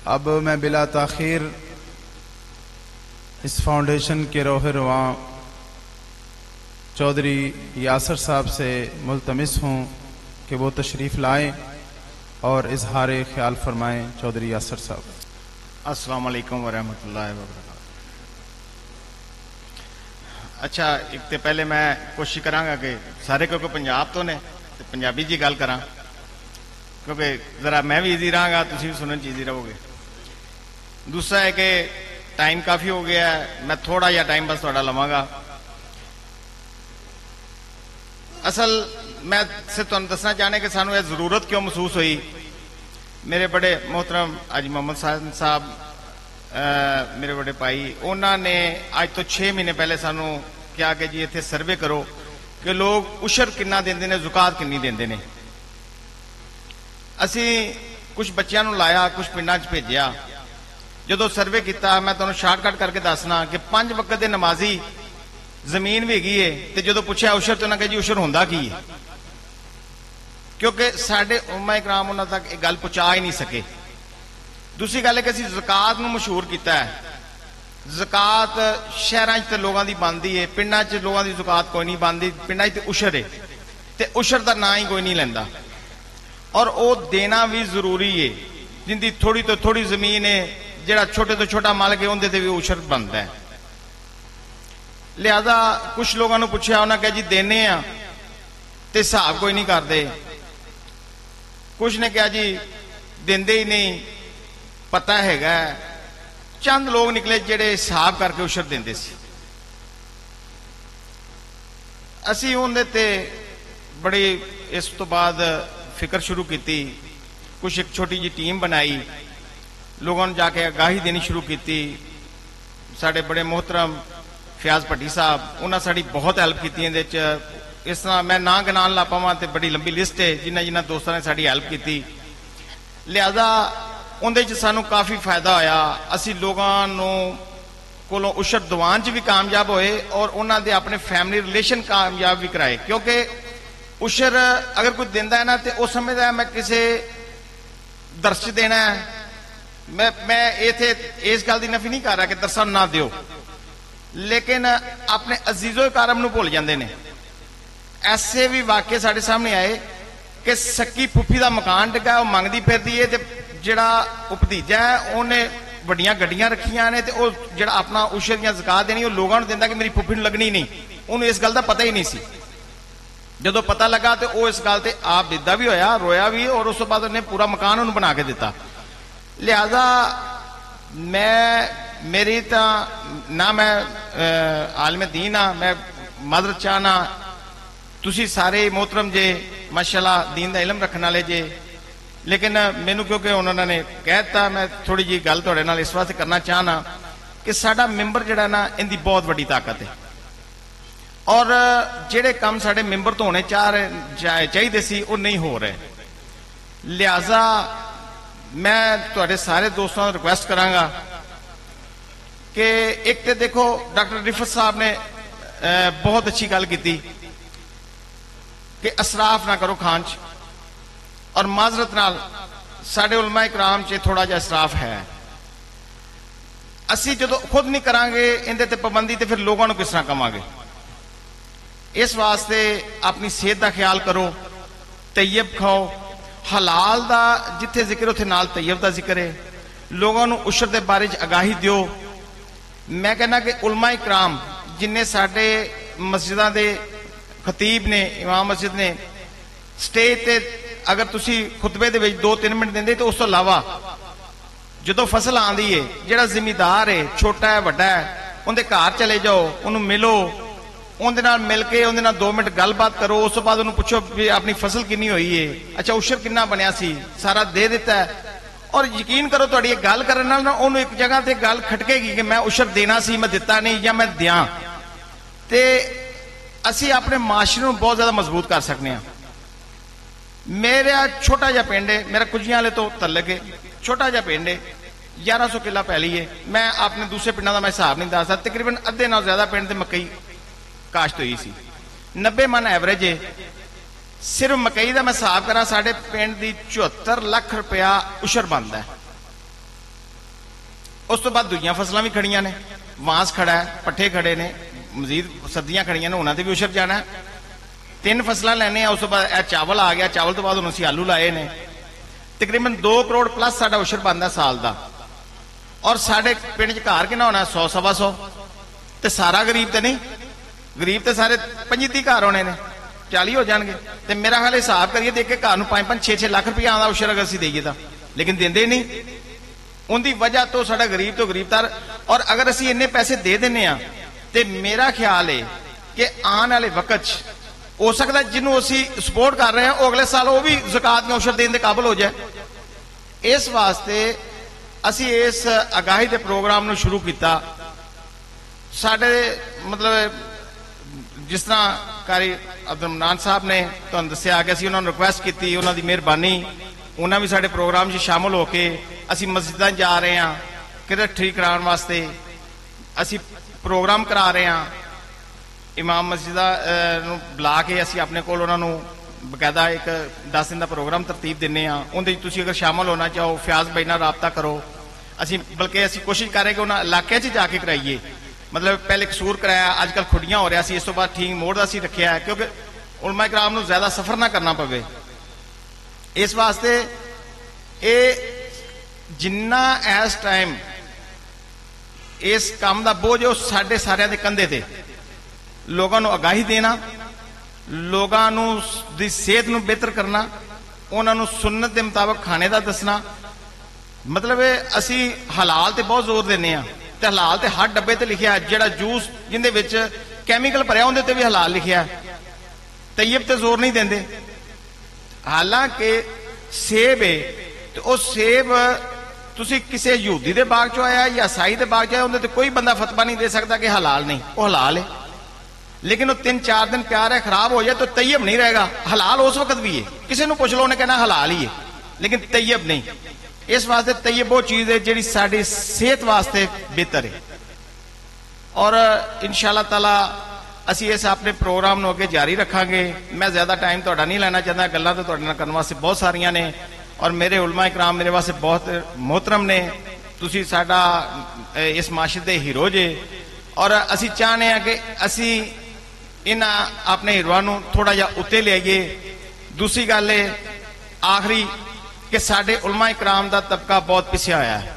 अब मैं बिला ताखीर इस फाउंडेशन के रोह रवां चौधरी यासर साहब से मुल्तमिस हूँ कि वो तशरीफ़ लाएं और इजहार ख्याल फरमाएं। चौधरी यासर साहब। अस्सलाम वालेकुम वरहमतुल्लाहि वबरकातुहू। अच्छा, एक तो पहले मैं कोशिश करांगा कि सारे क्योंकि पंजाब तो ने तो पंजाबी जी गल करा, क्योंकि जरा मैं भी ईजी रहांगा, तुम भी सुनने ईजी रहोगे। दूसरा है कि टाइम काफ़ी हो गया है, मैं थोड़ा जहा टाइम बस थोड़ा लवांगा। असल मैं सिर्फ तुहानू दसना चाहना कि सानू यह जरूरत क्यों महसूस हुई। मेरे बड़े मोहतरम हाजी मोहम्मद साहब मेरे बड़े भाई, उन्होंने अज तो 6 महीने पहले सानू कहा कि जी इत्थे सर्वे करो कि लोग उशर कितना देंदे ने, जुकात कितनी देंदे ने। असी कुछ बच्चों को लाया, कुछ पिंडां च भेजिया। जो सर्वे किया, मैं तुहानू शार्टकट करके दसना कि 5 वक्त के नमाजी जमीन भी हैगी है, तो जो पूछा उशर तो उन्होंने कहा जी उशर होंदा की है, क्योंकि साडे उम्मा इकराम उन्होंने तक एक गल पहुंचा ही नहीं सके। दूसरी गल है कि असीं ज़कात नूं मशहूर किया है। ज़कात शहरां च लोगों की बनती है, पिंडां च लोगों की ज़कात कोई नहीं बनती। पिंडां च उशर है, तो उशर का ना ही कोई नहीं लैंदा, और वो देना भी जरूरी है। जिंदी थोड़ी तो थोड़ी जमीन है, जिहड़ा छोटे तो छोटा मालक है, उनके भी उशर बनता है। लिहाजा कुछ लोगों ने पूछा, उन्होंने कहा जी देने आ ते हिसाब कोई नहीं करते। कुछ ने कहा जी देंदे ही नहीं, पता हैगा। चंद लोग निकले जेड़े हिसाब करके उशर देंदे सी। असी उन्हें ते बड़ी इस तो बाद फिक्र शुरू की, कुछ एक छोटी जी टीम बनाई, लोगों ने जाके आगाही देनी शुरू की। साढ़े बड़े मोहतरम फयाज भट्टी साहब, उन्होंने साड़ी बहुत हैल्प की। इस तरह मैं ना गिनान ला पावां तो बड़ी लंबी लिस्ट है जिन्होंने जिन्होंने दोस्तों ने साड़ी हैल्प की। लिहाजा उन्हें सानू काफ़ी फायदा होया। असी लोगों को उशर दवान च भी कामयाब होए और उन्होंने अपने फैमिली रिलेशन कामयाब भी कराए, क्योंकि उशर अगर कोई देंदा है ना तो वह समझदा है मैं किसी दर्श देना है। मैं इत्थे इस गल की नफी नहीं कर रहा कि दरसा ना दियो, लेकिन अपने अजीजो कारम नूं भुल जाते हैं। ऐसे भी वाकये साढ़े सामने आए कि सक्की फुफी का मकान डिगा, वह मंगती फिरदी है, तो जिहड़ा भतीजा है उन्हें वड्डियां गड्डियां रखियां ने, तो जिहड़ा अपना उशर दी ज़कात देनी वो लोगों को दिंदा कि मेरी फुफी नूं लगनी नहीं। उन्हें इस गल का पता ही नहीं सी। जो पता लगा तो वह इस गल ते आप बिदा भी होया, रोया भी, और उस तो बाद उन्हें पूरा मकान उन्हें बना के दिता। लिहाजा मेरी तो ना मैं आलम दीन हाँ, मैं मदद चाहना। तुसी सारे मोहतरम जे माशाअल्लाह दीन का इलम रखने वाले जे, लेकिन मैनू क्योंकि उन्होंने कह दिता, मैं थोड़ी जी गल तुहाडे नाल इस वास्ते करना चाहना कि साडा मैंबर जिहड़ा ना इनकी बहुत बड़ी ताकत है, और जिहड़े काम साडे मैंबर तो होने चाहिए सी वो नहीं हो रहे। लिहाजा मैं तुहाडे सारे दोस्तों को रिक्वेस्ट करांगा कि एक तो देखो डॉक्टर रिफत साहब ने बहुत अच्छी गल की कि असराफ ना करो खान च, और माजरत नाल साडे उलमा इकराम च थोड़ा जिहा इसराफ है। असी जो खुद नहीं करांगे इहदे ते पाबंदी, तो फिर लोगों को किस तरह कवांगे। इस वास्ते अपनी सेहत का ख्याल करो, तैयब खाओ, हलाल का जिथे जिक्र उत्थे नाल तैयब का जिक्र है। लोगों को उशर के बारे आगाही दियो। मैं कहना कि उलमा इकराम जिन्हें साडे मस्जिदां दे खतीब ने, इमाम मस्जिद ने, स्टेज ते अगर तुसी खुतबे दे विच 2-3 मिनट देंदे, तो उस तो इलावा जो फसल आंदी है, जिहड़ा जिमीदार है, छोटा है वड्डा है, उनके घर चले जाओ, उन्होंने मिलो, उनके नाल मिल के उनके नाल 2 मिनट गलबात करो। उस तो बाद उन्होंने पूछो भी अपनी फसल कितनी हुई है, अच्छा उशर कितना बनया सी, सारा दे दिता है। और यकीन करो तुहाडी गल करन नाल ना उन्होंने एक जगह ते गल खटकेगी कि मैं उशर देना सी, मैं दिता नहीं, या मैं दियां, ते असी अपने माशरे को बहुत ज्यादा मजबूत कर सकते हैं। मेरा छोटा जहा पिंड है, मेरा कुजियां वाले तो तलक है, छोटा जहा पिंड है, 1100 किला पैली है। मैं अपने दूसरे पिंडों का मैं हिसाब नहीं दस सकता, तकरीबन अद्धे नाल ज्यादा पिंड ते मकई काश्त हुई सी। 90 मन एवरेज है। सिर्फ मकई का मैं हिसाब करा, साढ़े पिंड की 74 लाख रुपया उशर बनता है। उस तो बाद दूजियां फसलां भी खड़ियां ने, वांस खड़ा है, पट्ठे खड़े ने, मजीद सब्जियां खड़ियां ने, उन्हां ते भी उछर जाना है। 3 फसलां लैने, उस तो बाद चावल आ गया, चावल तो बाद हुण असीं आलू लाए ने। तकरीबन 2 करोड़ प्लस साडा उछर बनदा साल दा। और साडे पिंड च घर किन्ना होना, 100 सवा 100। ते सारा गरीब तो नहीं, गरीब तो सारे 25-30 घर होने ने, 40 हो जाएंगे। तो मेरा ख्याल हिसाब करिए देख के घर में 5-5 6-6 लाख रुपया आंदा उछर अगर असीं देईए तां, लेकिन देंदे नहीं। उनकी वजह तो साडा गरीब तो गरीबतर। और अगर असीं इन्ने पैसे दे दिंदे आ ते मेरा ख्याल है कि आने वाले वक्त हो सकता जिन्हों असीं सपोर्ट कर रहे हैं वो अगले साल वो भी ज़कात दी उछर देने के काबिल हो जाए। इस वास्ते असीं इस आगाही के प्रोग्राम नूं शुरू किया। साडे मतलब जिस तरह कारी अब्दुल मन्नान साहब ने तुहानूं दस्सिया कि असीं उन्हां नूं रिक्वेस्ट की, उन्हां दी मेहरबानी, उन्हां भी साडे प्रोग्राम 'च शामिल होके असीं मस्जिदां जा रहे हैं किरत ठीक कराउण वास्ते, असीं प्रोग्राम करा रहे हैं। इमाम मस्जिदा नूं बुला के असीं अपने कोल उन्हां नूं बकायदा एक 10 दिन का प्रोग्राम तरतीब दिंदे आ। उहदे च तुसीं अगर शामिल होना चाहो फयाज भाई नाल राबता करो। असीं बल्कि असीं कोशिश कर रहे कि उन्हां इलाके 'च जाके कराइए। मतलब पहले कसूर कराया, अजकल खुडियां हो रहा सी, इस तो बाद ठीक मोड़ का असीं रखिया है क्योंकि उलमा इकराम नूं ज्यादा सफर ना करना पवे। इस वास्ते ये जिन्ना इस टाइम इस काम का बोझ है साडे सारिਆਂ ਦੇ कंधे ते। लोगों को आगाही देना, लोगों की सेहत को बेहतर करना, उन्होंने सुन्नत के मुताबिक खाने का दसना। मतलब असी हलाल ते बहुत जोर देने आ, ते हलाल ते हर डब्बे ते लिखिया, जेड़ा जूस जिंदे विच कैमिकल भरिया उहदे ते भी हलाल लिखिया, तैयब ते जोर नहीं देंदे। हालांकि सेब है तो वह सेब तुसी किसी यहूदी के बाग चो आया या ईसाई के बाग चो आया, उहदे ते कोई बंदा फतवा नहीं दे सकता कि हलाल नहीं, वो हलाल है। लेकिन वो 3-4 दिन प्यार है खराब हो जाए तो तैयब नहीं रहेगा। हलाल उस वक्त भी है, किसी को पुछ लो उन्हें कहना हलाल ही है, लेकिन तैयब नहीं। इस वास्ते तैयब वो चीज है जी साड़ी सेहत वास्ते बेहतर है। और इंशाअल्लाह ताला असी इस अपने प्रोग्राम को अगे जारी रखांगे। मैं ज्यादा टाइम तुहाडा नहीं लेना चाहता, गल्लां तो तुहाडे नाल करन वास्ते बहुत सारियां ने और मेरे उलमा इकराम मेरे वास्ते बहुत मोहतरम ने। तुसी साडा इस माशरे दे हीरो जे और असी चाहते हैं कि असी इन्हां अपने हीरोआं नूं थोड़ा जिहा उत्ते ले आइए। दूसरी गल है आखिरी कि साडे उलमा इकराम दा तबका बहुत पिछया होया है।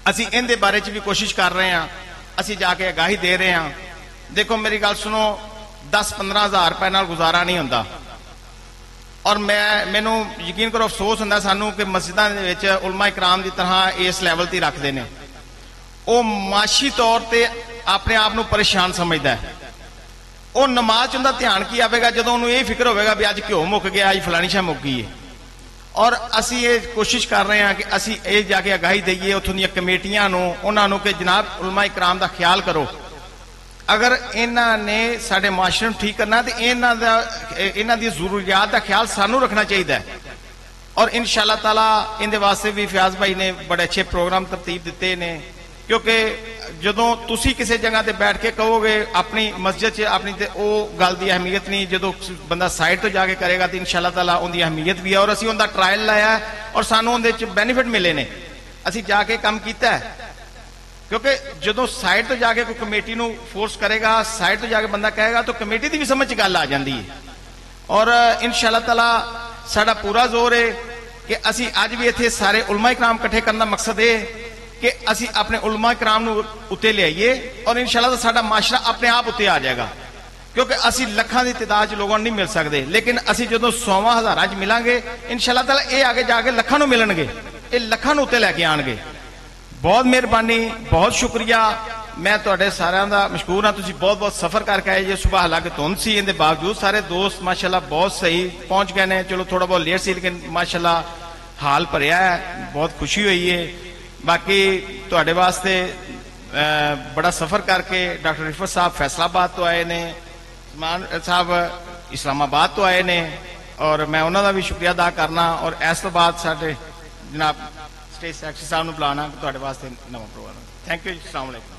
असी इहदे बारे च भी कोशिश कर रहे हैं, असी जाके आगाही दे रहे हैं। देखो मेरी गल सुनो, 10-15 हज़ार रुपए नाल गुजारा नहीं होंदा। और मैनू यकीन करो अफसोस होंदा सानू कि मस्जिदां दे विच उलमा इकराम की तरह इस लैवल ते रखते हैं। वो माशी तौर पर अपने आप को परेशान समझता है। वो नमाज उनका ध्यान की आएगा जो उन्होंने ये फिक्र होगा भी अज घ्यो मुक गया, अज फलानी शाह मुक गई है। और असी ये कोशिश कर रहे हैं कि असी ये जाके आगाही दईए उतों दी कमेटियां उन्होंने कि जनाब उलमा इकराम का ख्याल करो। अगर इन्हों ने साडे माशरे को ठीक करना तो इन्हों दी जरूरियात का ख्याल सानू रखना चाहिए। और इंशाअल्लाह ताला इनके वास्ते भी फयाज भाई ने बड़े अच्छे प्रोग्राम तरतीब दिते ने। क्योंकि जदों तुसी किसी जगह पर बैठ के कहोगे अपनी मस्जिद च अपनी ते वो गल की अहमियत नहीं, जो बंदा साइड तो जाके करेगा तो इंशाअल्लाह ताला उनकी अहमियत भी है। और असी उनका ट्रायल लाया और सानू उहदे च बेनिफिट मिले ने, असी जाके काम किया है। क्योंकि जदों साइड तो जाके कोई कमेटी नूं फोर्स करेगा, साइड तो जाके बंदा कहेगा तो कमेटी की भी समझ गल आ जाती है। और इंशाअल्लाह ताला साडा पूरा जोर है कि असी अज भी इत्थे सारे उलमा इकराम इकट्ठे करने का मकसद है कि असी अपने उलमा इकराम नूं उत्ते ले आइए और इंशाअल्लाह साडा माशरा अपने आप उत्ते आ जाएगा। क्योंकि असी लखां की तादाद लोगों नहीं मिल सकते, लेकिन असी जदों 100 हज़ारां च मिलांगे इंशाअल्लाह ताला ये आगे जाके लखां नूं मिलणगे, ये लखां नूं उत्ते लैके आउणगे। बहुत मेहरबानी, बहुत शुक्रिया। मैं तुहाडे सारिਆਂ ਦਾ मशकूर हाँ। तुसीं बहुत बहुत सफर करके आए जे। सुबह हालांकि धुंध सी, इहदे बावजूद सारे दोस्त माशाअल्लाह बहुत सही पहुंच गए ने। चलो थोड़ा बहुत लेट सी लेकिन माशाअल्लाह हाल भरिया है, बहुत खुशी हुई है। बाकी तुहाडे वास्ते बड़ा सफर करके डॉक्टर रिफत साहब फैसलाबाद तो आए ने, सलमान साहब इस्लामाबाद तो आए ने और मैं उन्हों का भी शुक्रिया अदा करना। और इस तो बाद साडे जनाब स्टेज सैक्रेटरी साहब को बुलाना तुहाडे वास्ते नवा प्रोग्राम। Thank you. अस्सलाम वालेकुम।